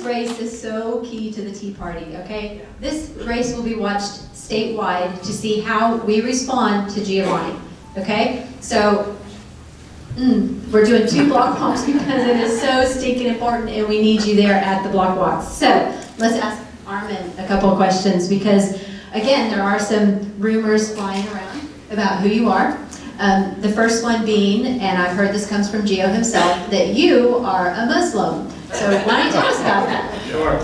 race is so key to the Tea Party, okay? This race will be watched statewide to see how we respond to Giovanni, okay? So, we're doing 2 block walks because it is so stinking important and we need you there at the block walks. So, let's ask Armin a couple of questions because, again, there are some rumors flying around about who you are. The first one being, and I've heard this comes from Gio himself, that you are a Muslim. So why don't you tell us about that? Sure.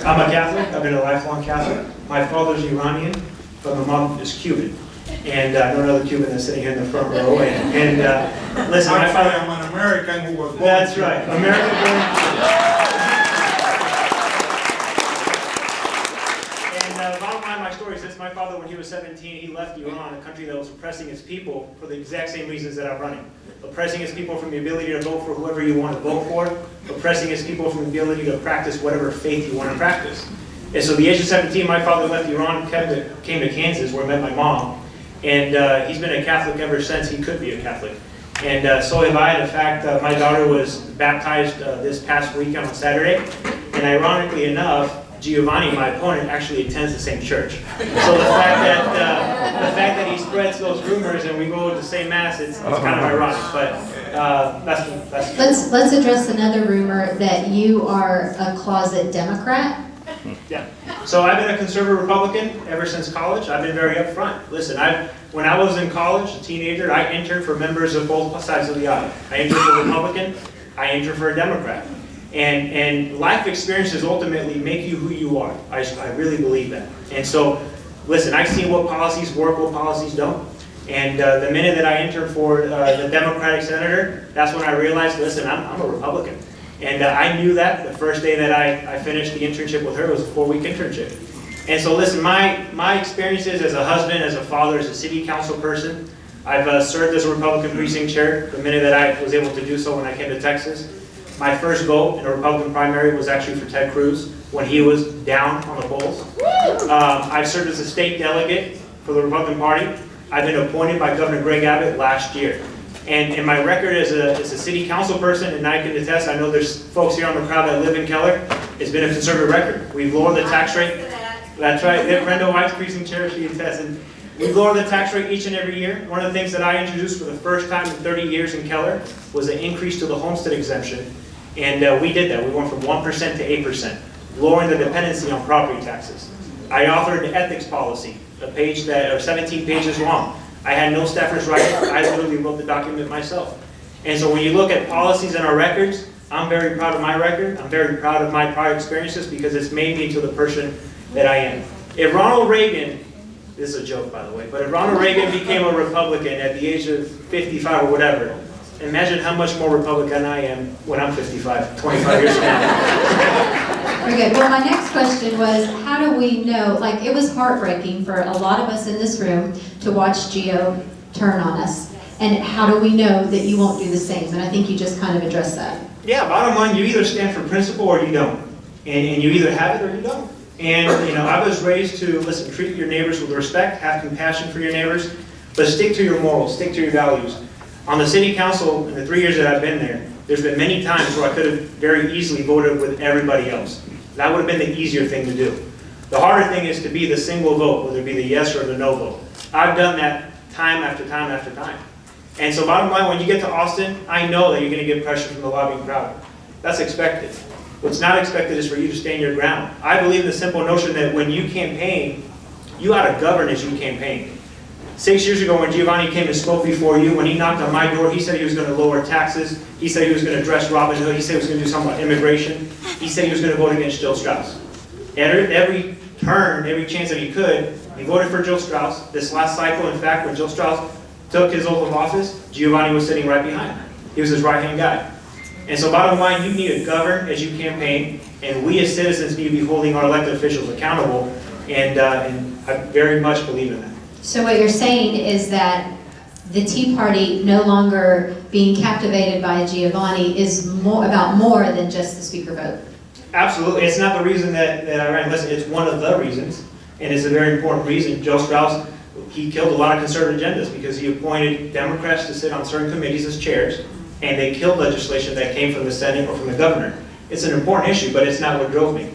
I'm a Catholic. I've been a lifelong Catholic. My father's Iranian, but my mom is Cuban. And I know another Cuban that's sitting here in the front row. And listen, my father... I'm an American who was born. That's right. American born. Bottom line, my story is this. My father, when he was 17, he left Iran, a country that was oppressing its people for the exact same reasons that I'm running. Oppressing its people from the ability to vote for whoever you want to vote for. Oppressing its people from the ability to practice whatever faith you want to practice. And so at the age of 17, my father left Iran, came to Kansas, where I met my mom. And he's been a Catholic ever since he could be a Catholic. And so have I. In fact, my daughter was baptized this past weekend on Saturday. And ironically enough, Giovanni, my opponent, actually attends the same church. So the fact that he spreads those rumors and we go to the same mass, it's kind of ironic. But that's Let's address another rumor that you are a closet Democrat. Yeah. So I've been a conservative Republican ever since college. I've been very upfront. Listen, when I was in college, a teenager, I interned for members of both sides of the aisle. I interned for a Republican. I interned for a Democrat. And life experiences ultimately make you who you are. I really believe that. And so, listen, I've seen what policies work, what policies don't. And the minute that I interned for the Democratic senator, that's when I realized, listen, I'm a Republican. And I knew that the first day that I finished the internship with her. It was a 4-week internship. And so, listen, my experiences as a husband, as a father, as a city council person, I've served as a Republican precinct chair the minute that I was able to do so when I came to Texas. My first vote in a Republican primary was actually for Ted Cruz when he was down on the polls. I've served as a state delegate for the Republican Party. I've been appointed by Governor Greg Abbott last year. And my record as a city council person, and I can attest, I know there's folks here on the crowd that live in Keller, it's been a conservative record. We've lowered the tax rate. That's right, Brenda White's precinct chair, she attests. And we've lowered the tax rate each and every year. One of the things that I introduced for the first time in 30 years in Keller was an increase to the homestead exemption. And we did that. We went from 1% to 8%, lowering the dependency on property taxes. I authored an ethics policy, a page that are 17 pages long. I had no staffers write it. I literally wrote the document myself. And so when you look at policies and our records, I'm very proud of my record. I'm very proud of my prior experiences because it's made me into the person that I am. If Ronald Reagan, this is a joke by the way, but if Ronald Reagan became a Republican at the age of 55 or whatever, imagine how much more Republican I am when I'm 55, 25 years from now. Okay, well my next question was, how do we know, like it was heartbreaking for a lot of us in this room to watch Gio turn on us. And how do we know that you won't do the same? And I think you just kind of addressed that. Yeah, bottom line, you either stand for principle or you don't. And you either have it or you don't. And I was raised to, listen, treat your neighbors with respect, have compassion for your neighbors, but stick to your morals, stick to your values. On the city council, in the 3 years that I've been there, there's been many times where I could have very easily voted with everybody else. That would have been the easier thing to do. The harder thing is to be the single vote, whether it be the yes or the no vote. I've done that time after time after time. And so bottom line, when you get to Austin, I know that you're going to get pressure from the lobbying crowd. That's expected. What's not expected is for you to stand your ground. I believe in the simple notion that when you campaign, you ought to govern as you campaign. 6 years ago when Giovanni came and spoke before you, when he knocked on my door, he said he was going to lower taxes. He said he was going to address Robin Hood. He said he was going to do something about immigration. He said he was going to vote against Jill Straus. Every turn, every chance that he could, he voted for Jill Straus. This last cycle, in fact, when Jill Straus took his oath of office, Giovanni was sitting right behind him. He was his right-hand guy. And so bottom line, you need to govern as you campaign, and we as citizens need to be holding our elected officials accountable, and I very much believe in that. So what you're saying is that the Tea Party no longer being captivated by Giovanni is about more than just the speaker vote. Absolutely. It's not the reason that I ran. Listen, it's one of the reasons, and it's a very important reason. Jill Straus, he killed a lot of conservative agendas because he appointed Democrats to sit on certain committees as chairs, and they killed legislation that came from the Senate or from the governor. It's an important issue, but it's not what drove me.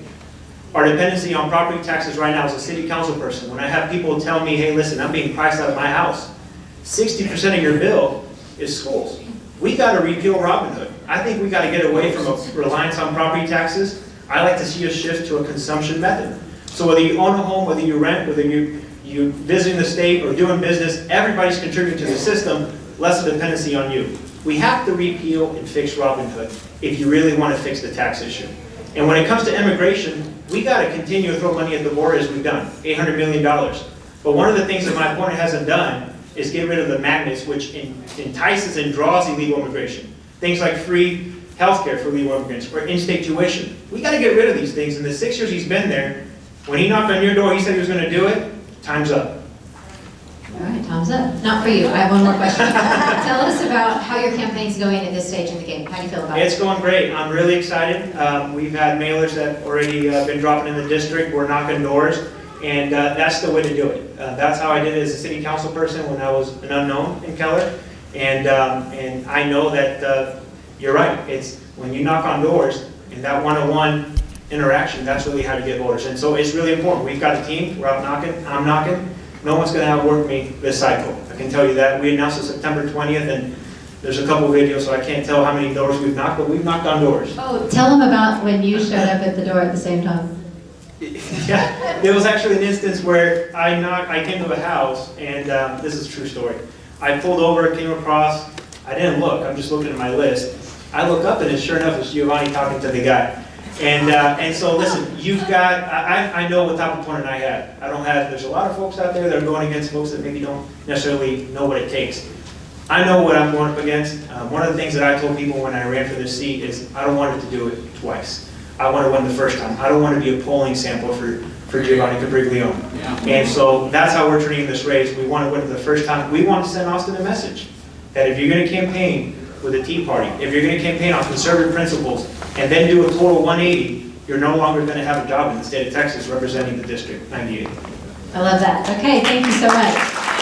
Our dependency on property taxes right now as a city council person, when I have people tell me, hey, listen, I'm being priced out of my house, 60% of your bill is schools. We got to repeal Robin Hood. I think we got to get away from a reliance on property taxes. I like to see a shift to a consumption method. So whether you own a home, whether you rent, whether you visiting the state or doing business, everybody's contributing to the system, less a dependency on you. We have to repeal and fix Robin Hood if you really want to fix the tax issue. And when it comes to immigration, we got to continue to throw money at the border as we've done, $800 million. But one of the things that my opponent hasn't done is get rid of the magnets which entices and draws illegal immigration. Things like free healthcare for illegal immigrants or in-state tuition. We got to get rid of these things. In the 6 years he's been there, when he knocked on your door, he said he was going to do it. Time's up. All right, time's up. Not for you. I have one more question. Tell us about how your campaign's going at this stage in the game. How do you feel about it? It's going great. I'm really excited. We've had mailers that already been dropping in the district. We're knocking doors, and that's the way to do it. That's how I did it as a city council person when I was an unknown in Keller, and I know that you're right. It's when you knock on doors and that one-on-one interaction, that's really how to get voters. And so it's really important. We've got a team. We're out knocking. I'm knocking. No one's going to outwork me this cycle. I can tell you that. We announced it September 20th, and there's a couple videos, so I can't tell how many doors we've knocked, but we've knocked on doors. Oh, tell them about when you showed up at the door at the same time. Yeah, there was actually an instance where I came to a house, and this is a true story. I pulled over, came across, I didn't look, I'm just looking at my list. I look up, and sure enough, it's Giovanni talking to the guy. And so listen, you've got, I know what type of opponent I have. There's a lot of folks out there that are going against folks that maybe don't necessarily know what it takes. I know what I'm going up against. One of the things that I told people when I ran for this seat is I don't want it to do it twice. I want to win the first time. I don't want to be a polling sample for Giovanni Cabriglione. Yeah. And so that's how we're treating this race. We want to win it the first time. We want to send Austin a message that if you're going to campaign with a Tea Party, if you're going to campaign on conservative principles, and then do a total 180, you're no longer going to have a job in the state of Texas representing the District 98. I love that. Okay, thank you so much.